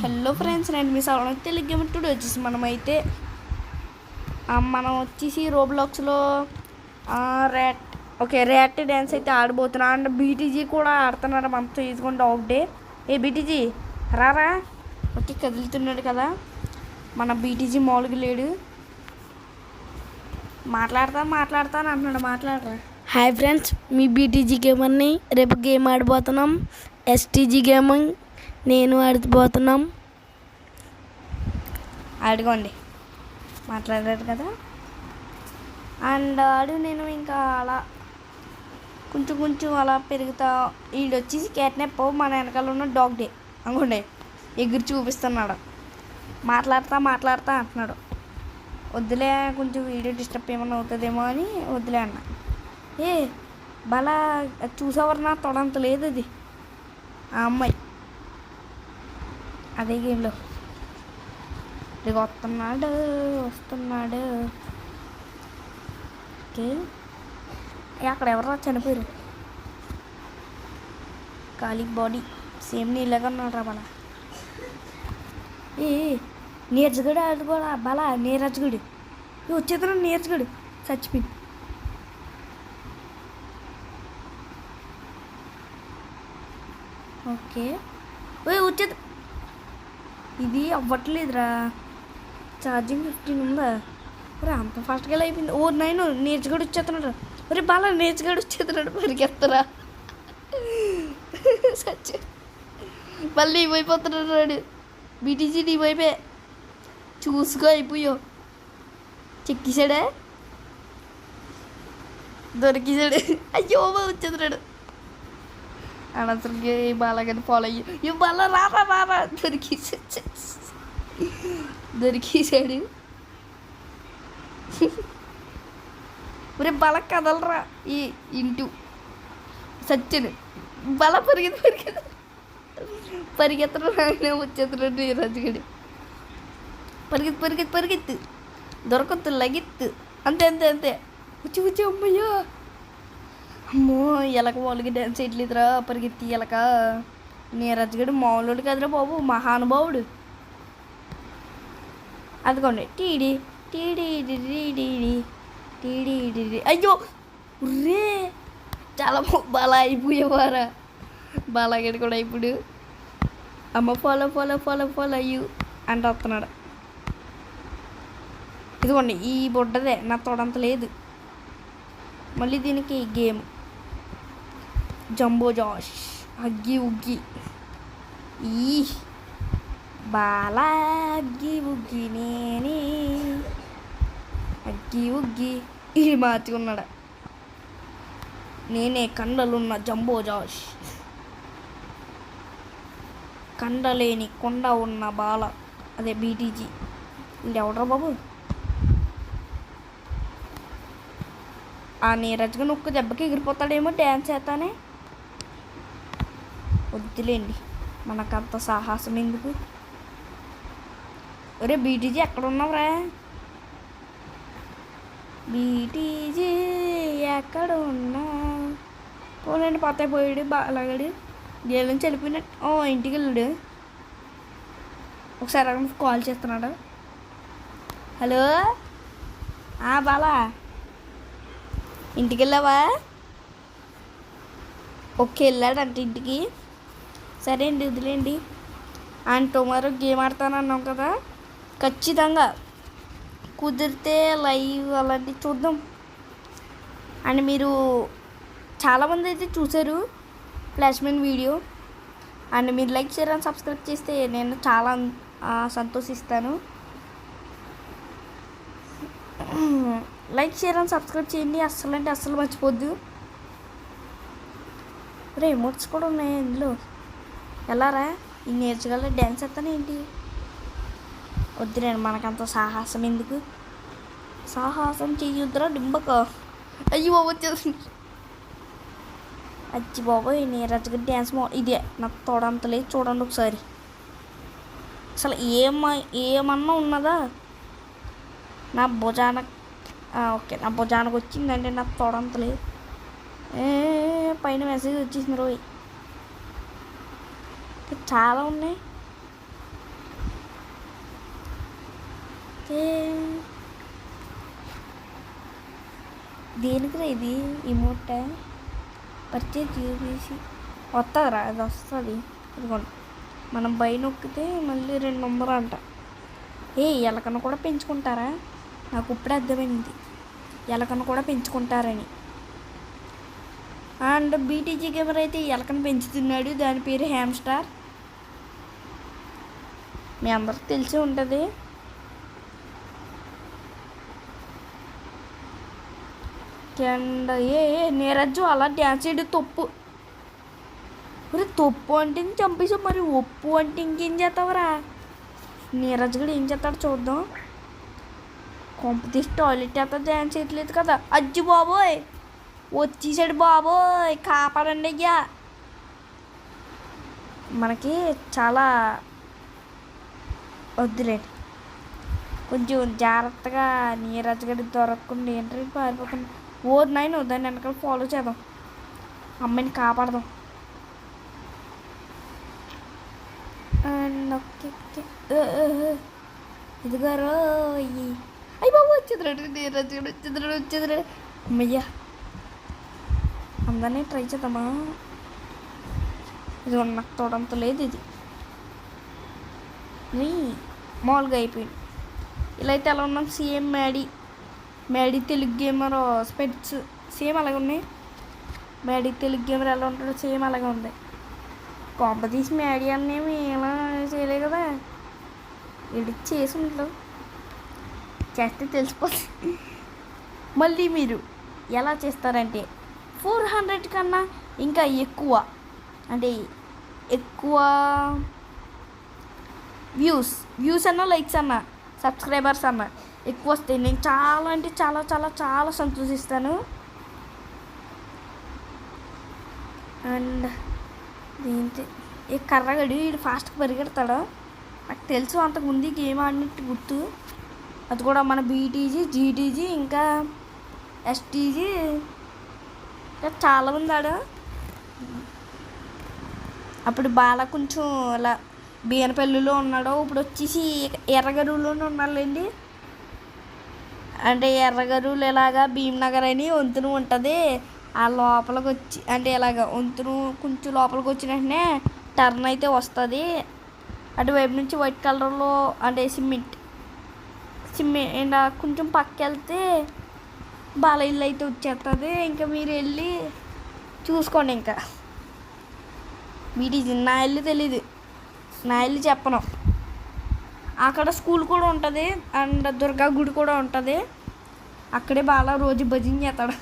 Hello friends, నేను మీ సవరణ Telugu game today వచ్చేసి మనం వచ్చేసి రోబ్లాక్స్లో ర్యాట్ డ్యాన్స్ అయితే ఆడబోతున్నాం. అండ్ బీటీజీ కూడా ఆడుతున్నారు మనతో తీసుకుంటే ఆఫ్ డే. ఏ బీటీజీ రారా, ఓకే కదులుతున్నాడు కదా మన బీటీజీ. మామూలుగా లేడు, మాట్లాడతాను అంటున్నాడు. మాట్లాడరా. హాయ్ ఫ్రెండ్స్, మీ బీటీజీ గేమర్ని. రేపు గేమ్ ఆడిపోతున్నాం. ఎస్టీజీ గేమింగ్ నేను ఆడిపోతున్నాం. అడుగోండి, మాట్లాడారు కదా. అండ్ నేను ఇంకా అలా కొంచెం అలా పెరుగుతా. వీడు వచ్చేసి క్యాట్నాప్, మన వెనకాల ఉన్న డాగ్ డే అనుకోండి. ఎగురు చూపిస్తున్నాడు, మాట్లాడతా అంటున్నాడు. వద్దులే, కొంచెం వీడియో డిస్టర్బ్ ఏమన్నా అవుతుందేమో అని వద్దులే అన్న. ఏ బలా చూసేవారు, నా తొడంత లేదు అది. ఆ అమ్మాయి అదే గేమ్లో వస్తున్నాడు. ఓకే, అక్కడ ఎవరో చనిపోయారు. ఖాళీ బాడీ సేమ్ నీళ్ళగా ఉన్నాడు రా బలా. ఏ నీరజగడు ఆడుకోడా బలా, నీరజగడు వచ్చేస్తున్నాడు. నీరజగడు చచ్చిపోయింది. ఓకే వచ్చేది. ఇది అవ్వట్లేదురా, ఛార్జింగ్ 15 ఉందా రా, అంత ఫాస్ట్గా అయిపోయింది. ఓ నైన్ నేర్చుగడు వచ్చేస్తున్నాడు. ఒరే బాగా నేర్చుగడు వచ్చేస్తున్నాడు, పరిగెత్తరా. సచ్చ మళ్ళీ అయిపోతున్నాడు. బీటీసీ నీ వైపే చూసుకో, అయిపోయో. చెక్కిసాడా, దొరికిసాడు. అయ్యో వచ్చేస్తున్నాడు. అనవసరంగా బాలగాని ఫాలో అయ్యి బాల రారా దొరికేసాడు. రేపు బల కదలరా ఈ ఇంటూ సచ్చను. బల పరిగెత్తడం వచ్చేస్తున్నాడు రజగడి. పరిగెత్తు దొరకద్దు, లగిత్తు. అంతే వచ్చి అమ్మయ్యా. అమ్మో ఎలక వాళ్ళకి డ్యాన్స్ చేయట్లేదురా, పరిగెత్తి ఎలక. నీరజ్గడు మామూలుడు కదరా బాబు, మహానుభావుడు. అదిగోండి టీడీ అయ్యో రే, చాలా బాగా అయిపోయేవారా బాలాగడి కూడా. ఇప్పుడు అమ్మ ఫాలో అయ్యు అంటే వస్తున్నాడు. ఇదిగోండి ఈ బుడ్డదే, నా తోడంత లేదు. మళ్ళీ దీనికి గేమ్ జంబో జాష్, అగ్గి ఉగ్గి. ఈ బాలా అగ్గి ఉగ్గి నేనే, అగ్గి ఉగ్గి. ఇది మార్చుకున్నాడు. నేనే కండలున్న జంబో జాష్, కండలేని కొండ ఉన్న బాల, అదే బీటీజీ. ఇంకెవడరా బాబు. ఆ నీరజ్గా నొక్క దెబ్బకి ఎగిరిపోతాడేమో డ్యాన్స్ చేస్తానే. వద్దులేండి, మనకంత సాహసం ఎందుకు. ఒరే బీటీజీ ఎక్కడ ఉన్నావురా, బీటీజీ ఎక్కడ ఉన్నా. పోలేండి, పత్తాయి పోయాడు బాలాగాడు. జైలు నుంచి వెళ్ళిపోయినట్టు. ఇంటికి వెళ్ళాడు. ఒకసారి అక్కడ కాల్ చేస్తున్నాడు. హలో బాలా, ఇంటికి వెళ్ళావా? ఓకే వెళ్ళాడంటే ఇంటికి. సరే అండి, వదిలేండి. అండ్ టుమారో గేమ్ ఆడతానన్నాం కదా, ఖచ్చితంగా కుదిరితే లైవ్ అలాంటివి చూద్దాం. అండ్ మీరు చాలామంది అయితే చూసారు ఫ్లాష్మెన్ వీడియో. అండ్ మీరు లైక్ షేర్ అండ్ సబ్స్క్రైబ్ చేస్తే నేను చాలా సంతోషిస్తాను. లైక్ షేర్ అండ్ సబ్స్క్రైబ్ చేయండి, అస్సలు మర్చిపోద్దు. ఎమోట్స్ కూడా ఉన్నాయి ఇందులో. ఎలారా ఈ నేర్చుకోవాలి, డ్యాన్స్ చేస్తాను ఏంటి. వద్దులేండి, మనకంత సాహసం ఎందుకు. సాహసం చెయ్యొద్దురా డింబక. అయ్యో వచ్చేసి అచ్చి బాబోయ్, నీరజ్గా డ్యాన్స్ ఇదే నా తోడంతలేదు. చూడండి ఒకసారి, అసలు ఏమన్నా ఉన్నదా నా భుజాన. ఓకే, నా భుజానికి వచ్చిందంటే నాకు తోడంతలేదు. పైన మెసేజ్ వచ్చేసింది రోయ్. చాలా ఉన్నాయి. ఏ దేనికిరా ఇది ఇమోట పర్చేజ్ చేసి వస్తుందిరా అది వస్తుంది. ఇదిగోండి మనం బై నొక్కితే మళ్ళీ 2 నెంబర్ అంట. ఎలకను కూడా పెంచుకుంటారా? నాకు ఇప్పుడే అర్థమైంది ఎలకను కూడా పెంచుకుంటారని. అండ్ బీటీజీ గేమర్ అయితే ఎలకను పెంచుతున్నాడు, దాని పేరు హ్యామ్స్టార్. మీ అందరికి తెలిసి ఉంటుంది. అండ్ నీరజ్జు అలా డ్యాన్స్ చేయడం తప్పు. మరి తప్పు అంటే చంపేసావు, మరి ఒప్పు అంటే ఇంకేం చేస్తావురా? నీరజ్ కూడా ఏం చేస్తాడు చూద్దాం. కొంపతీసి టాయిలెట్ అయితే డ్యాన్స్ చేయట్లేదు కదా. అజ్జి బాబోయ్ వచ్చేసాడు బాబోయ్, కాపాడండి అయ్యా. మనకి చాలా వద్దులేండి, కొంచెం జాగ్రత్తగా నీరజ్ గడి దొరకకుండా ఏంటంటే పారిపోతుంది. నాయన దాన్ని వెనకాల ఫాలో చేద్దాం, అమ్మాయిని కాపాడదాం. అండ్ ఓకే ఇదిగారో అయ్యి బాబు వచ్చేదిరాడు, నీరజ్ గడు వచ్చేదిరాడు. అమ్మయ్యా అందరినీ ట్రై చేద్దామా? ఇది నాకు తోడంత లేదు, ఇది మామూలుగా అయిపోయింది. ఇలా అయితే ఎలా ఉన్నాం? సేమ్ మ్యాడీ తెలుగు గేమర్ స్పెట్స్ సేమ్ అలాగే ఉన్నాయి. మ్యాడీ తెలుగు గేమర్ ఎలా ఉంటాడో సేమ్ అలాగే ఉంది. కాంపతీసి మ్యాడీ అన్నేమి ఎలా చేయలే కదా, ఎడిట్ చేసి ఉంటాం, చేస్తే తెలిసిపోతుంది. మళ్ళీ మీరు ఎలా చేస్తారంటే 400 కన్నా ఇంకా ఎక్కువ, అంటే ఎక్కువ వ్యూస్ అన్నా లైక్స్ అన్నా సబ్స్క్రైబర్స్ అన్నా ఎక్కువ వస్తే నేను చాలా అంటే చాలా చాలా చాలా సంతోషిస్తాను. అండ్ ఏంటి కర్రగడి వీడు ఫాస్ట్గా పరిగెడతాడు. నాకు తెలుసు అంతకుముందు గేమ్ ఆడినట్టు గుర్తు. అది కూడా మన బీటీజీ, జీటీజీ, ఇంకా ఎస్టీజీ ఇంకా చాలామంది ఆడు. అప్పుడు బాగా కొంచెం అలా బీనపల్లిలో ఉన్నాడు, ఇప్పుడు వచ్చేసి ఎర్రగరువులోనే ఉన్నారులేండి. అంటే ఎర్రగరువులు ఇలాగా భీమ్నగర్ అని వంతున ఉంటుంది, ఆ లోపలికి వచ్చి అంటే ఇలాగ వంతును కొంచెం లోపలికి వచ్చిన వెంటనే టర్న్ అయితే వస్తుంది. అటువైపు నుంచి వైట్ కలర్లో అంటే సిమెంట్ కొంచెం పక్కకి వెళ్తే బాల ఇల్లు అయితే వచ్చేస్తుంది. ఇంకా మీరు వెళ్ళి చూసుకోండి. ఇంకా వీటి నా ఇల్లు తెలీదు, నా ఇల్లు చెప్పను. అక్కడ స్కూల్ కూడా ఉంటుంది అండ్ దుర్గా గుడి కూడా ఉంటుంది. అక్కడే బాగా రోజు భజన చేస్తాడు.